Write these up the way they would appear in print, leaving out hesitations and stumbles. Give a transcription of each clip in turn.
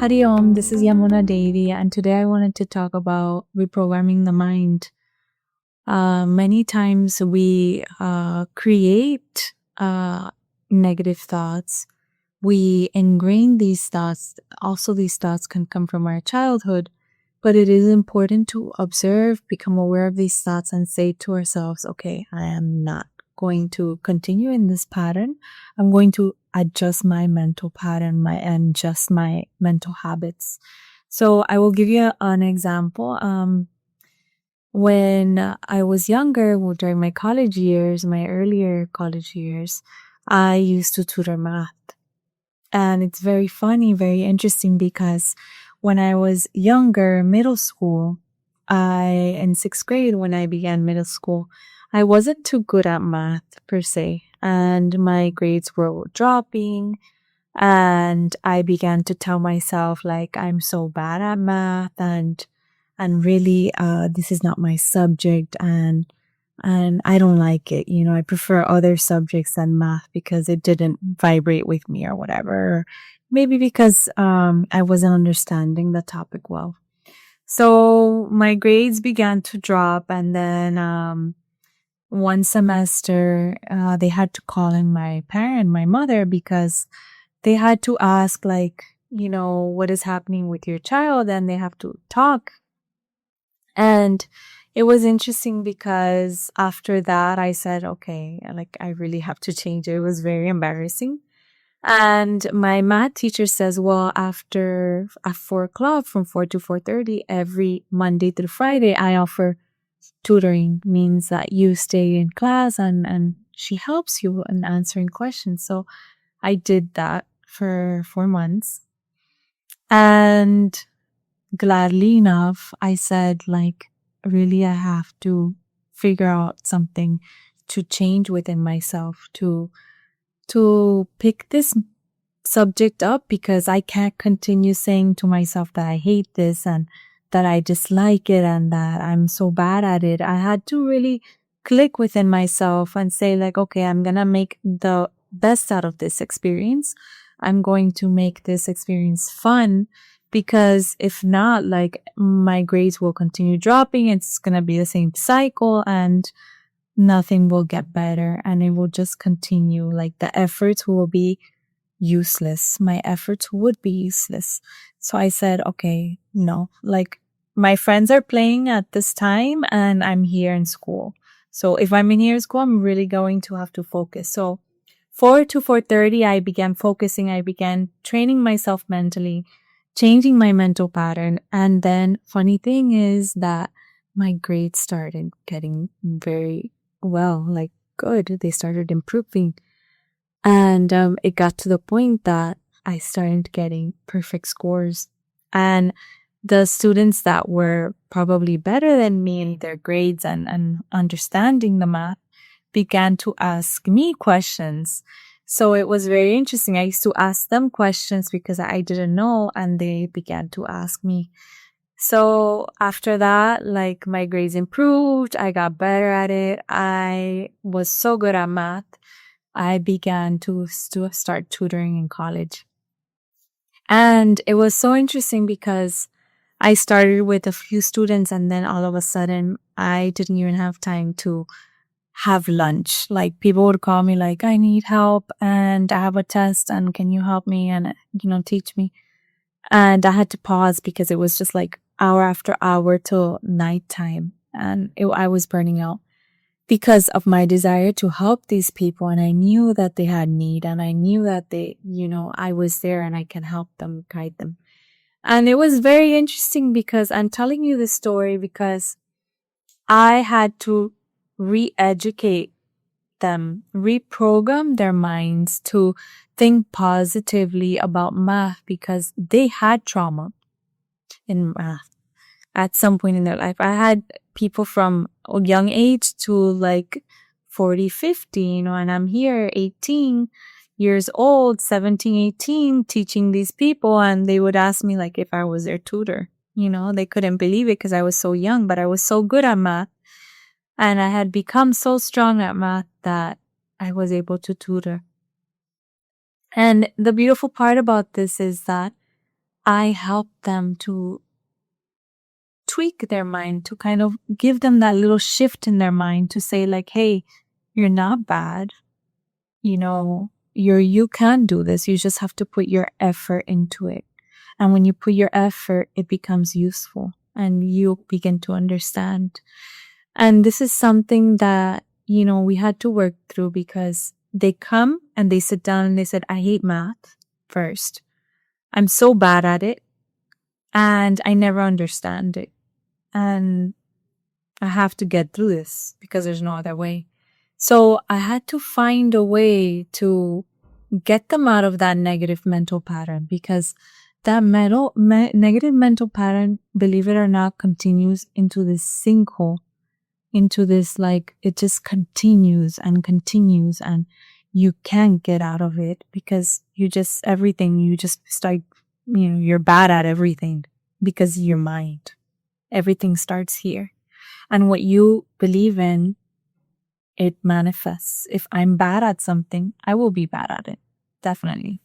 Hari Om, this is Yamuna Devi, and today I wanted to talk about reprogramming the mind. Many times we create negative thoughts. We ingrain these thoughts. Also, these thoughts can come from our childhood, but it is important to observe, become aware of these thoughts, and say to ourselves, okay, I am not going to continue in this pattern. I'm going to adjust my mental pattern and adjust my mental habits. So I will give you an example. When I was younger, during my college years, my earlier college years, I used to tutor math. And it's very funny, very interesting because when I was younger, middle school, in sixth grade, when I began middle school, I wasn't too good at math per se, and my grades were dropping, and I began to tell myself like I'm so bad at math and really this is not my subject and I don't like it. I prefer other subjects than math because it didn't vibrate with me or whatever. Maybe because I wasn't understanding the topic well. So my grades began to drop, and then one semester, they had to call in my mother, because they had to ask, like, what is happening with your child, and they have to talk. And it was interesting because after that, I said, okay, like, I really have to change it. It was very embarrassing. And my math teacher says, well, after at 4 o'clock, from 4 to 4:30, every Monday through Friday, I offer tutoring. Means that you stay in class and she helps you in answering questions. So I did that for 4 months. And gladly enough, I said, like, really, I have to figure out something to change within myself to pick this subject up, because I can't continue saying to myself that I hate this and that I dislike it and that I'm so bad at it. I had to really click within myself and say, like, okay, I'm gonna make the best out of this experience. I'm going to make this experience fun, because if not, like, my grades will continue dropping. It's gonna be the same cycle and nothing will get better, and it will just continue. Like, the efforts will be useless. My efforts would be useless. So I said, okay, no, like, my friends are playing at this time and I'm here in school. So if I'm in here in school, I'm really going to have to focus. So 4 to 4:30, I began focusing. I began training myself mentally, changing my mental pattern. And then funny thing is that my grades started getting very well, like, good. They started improving. And it got to the point that I started getting perfect scores. And the students that were probably better than me in their grades and understanding the math began to ask me questions. So it was very interesting. I used to ask them questions because I didn't know, and they began to ask me. So after that, like, my grades improved. I got better at it. I was so good at math. I began to start tutoring in college. And it was so interesting because I started with a few students, and then all of a sudden I didn't even have time to have lunch. Like, people would call me like, I need help and I have a test and can you help me and, teach me. And I had to pause because it was just like hour after hour till nighttime, and I was burning out because of my desire to help these people. And I knew that they had need, and I knew that they, I was there and I can help them, guide them. And it was very interesting because I'm telling you this story because I had to re-educate them, reprogram their minds to think positively about math, because they had trauma in math at some point in their life. I had people from a young age to like 40, 50, and I'm here 18 years old, 17, 18, teaching these people, and they would ask me like if I was their tutor. They couldn't believe it because I was so young, but I was so good at math, and I had become so strong at math that I was able to tutor. And the beautiful part about this is that I help them to tweak their mind, to kind of give them that little shift in their mind to say like, hey, you're not bad. You can do this. You just have to put your effort into it. And when you put your effort, it becomes useful and you begin to understand. And this is something that, we had to work through because they come and they sit down and they said, I hate math first. I'm so bad at it and I never understand it. And I have to get through this because there's no other way. So I had to find a way to get them out of that negative mental pattern because that negative mental pattern, believe it or not, continues into this sinkhole, into this, like, it just continues and continues and you can't get out of it because you just start, you're bad at everything because your mind, everything starts here. And what you believe in, it manifests. If I'm bad at something, I will be bad at it. Definitely.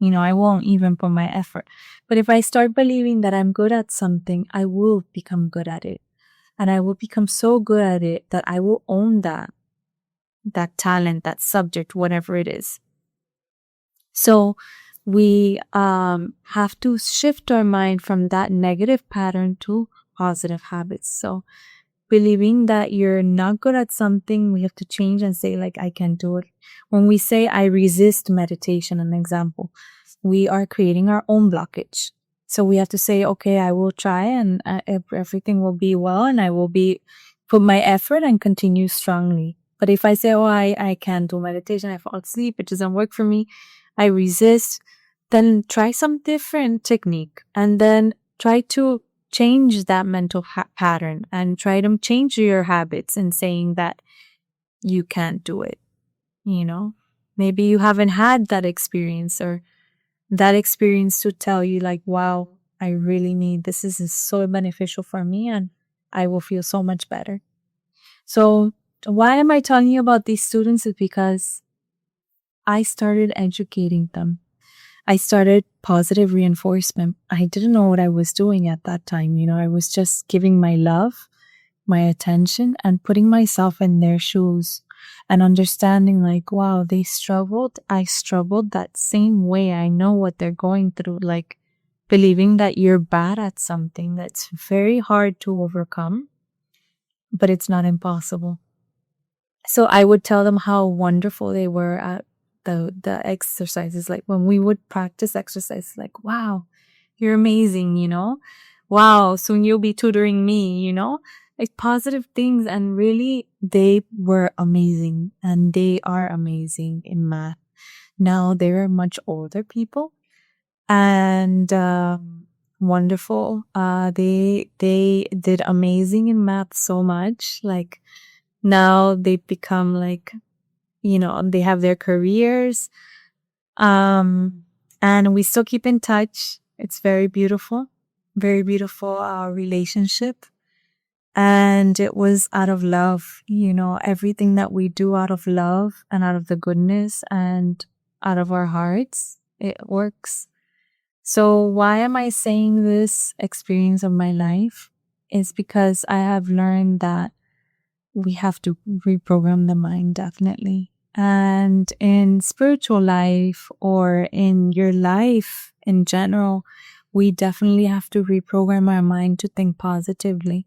I won't even put my effort. But if I start believing that I'm good at something, I will become good at it. And I will become so good at it that I will own that talent, that subject, whatever it is. So we have to shift our mind from that negative pattern to positive habits. So believing that you're not good at something, we have to change and say, like, I can do it. When we say I resist meditation, an example, we are creating our own blockage. So we have to say, okay, I will try and everything will be well and I will put my effort and continue strongly. But if I say, oh, I can't do meditation, I fall asleep, it doesn't work for me, I resist, then try some different technique and then try to change that mental pattern and try to change your habits in saying that you can't do it. Maybe you haven't had that experience or that experience to tell you like, wow, I really need this. This is so beneficial for me and I will feel so much better. So why am I telling you about these students is because I started educating them. I started positive reinforcement. I didn't know what I was doing at that time. I was just giving my love, my attention, and putting myself in their shoes and understanding like, wow, they struggled. I struggled that same way. I know what they're going through. Like believing that you're bad at something that's very hard to overcome, but it's not impossible. So I would tell them how wonderful they were at the exercises. Like when we would practice exercises, like, wow, you're amazing, wow, soon you'll be tutoring me, like positive things. And really they were amazing and they are amazing in math. Now they're much older people and wonderful. They did amazing in math so much. Like now they become like, they have their careers. And we still keep in touch. It's very beautiful our relationship. And it was out of love, everything that we do out of love and out of the goodness and out of our hearts, it works. So why am I saying this experience of my life? Is because I have learned that we have to reprogram the mind, definitely. And in spiritual life or in your life in general, we definitely have to reprogram our mind to think positively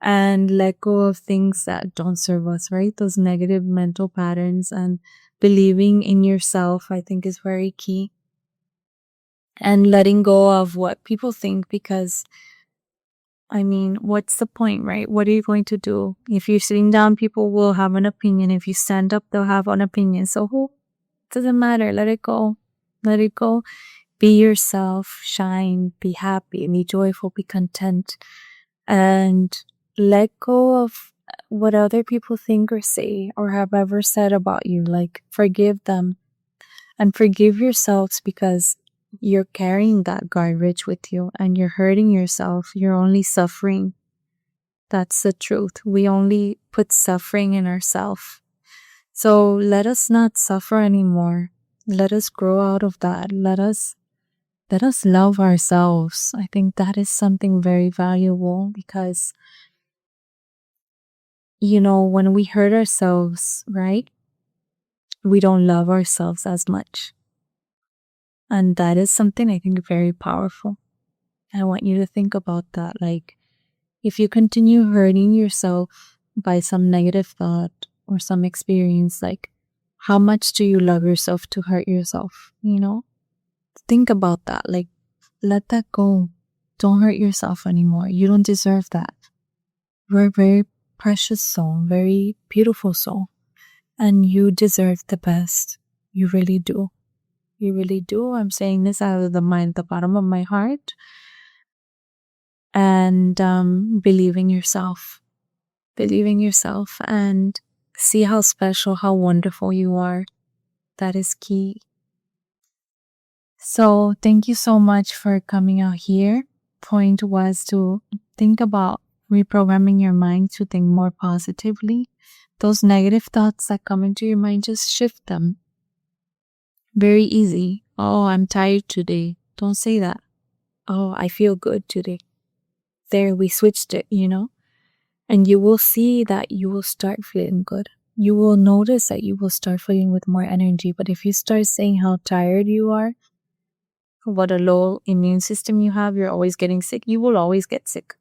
and let go of things that don't serve us, right? Those negative mental patterns and believing in yourself, I think, is very key. And letting go of what people think because what's the point, right? What are you going to do? If you're sitting down, people will have an opinion. If you stand up, they'll have an opinion. So who? Doesn't matter. Let it go. Let it go. Be yourself. Shine. Be happy. Be joyful. Be content. And let go of what other people think or say or have ever said about you. Like, forgive them. And forgive yourselves because you're carrying that garbage with you and you're hurting yourself. You're only suffering. That's the truth. We only put suffering in ourselves. So let us not suffer anymore. Let us grow out of that. Let us let us love ourselves. I think that is something very valuable because, when we hurt ourselves, right, we don't love ourselves as much. And that is something I think very powerful. I want you to think about that. Like, if you continue hurting yourself by some negative thought or some experience, like, how much do you love yourself to hurt yourself? Think about that. Like, let that go. Don't hurt yourself anymore. You don't deserve that. You're a very precious soul, very beautiful soul, and you deserve the best. You really do. You really do. I'm saying this out of the bottom of my heart. And believe in yourself. Believe in yourself and see how special, how wonderful you are. That is key. So thank you so much for coming out here. Point was to think about reprogramming your mind to think more positively. Those negative thoughts that come into your mind, just shift them. Very easy. Oh, I'm tired today. Don't say that. Oh, I feel good today. There, we switched it, And you will see that you will start feeling good. You will notice that you will start feeling with more energy. But if you start saying how tired you are, what a low immune system you have, you're always getting sick, you will always get sick.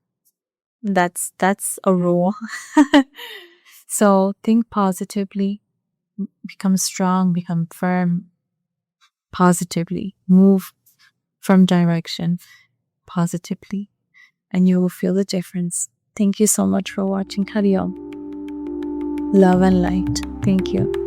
That's a rule. So think positively, become strong, become firm positively, move from direction positively, and you will feel the difference. Thank you so much for watching. Hariom. Love and light. Thank you.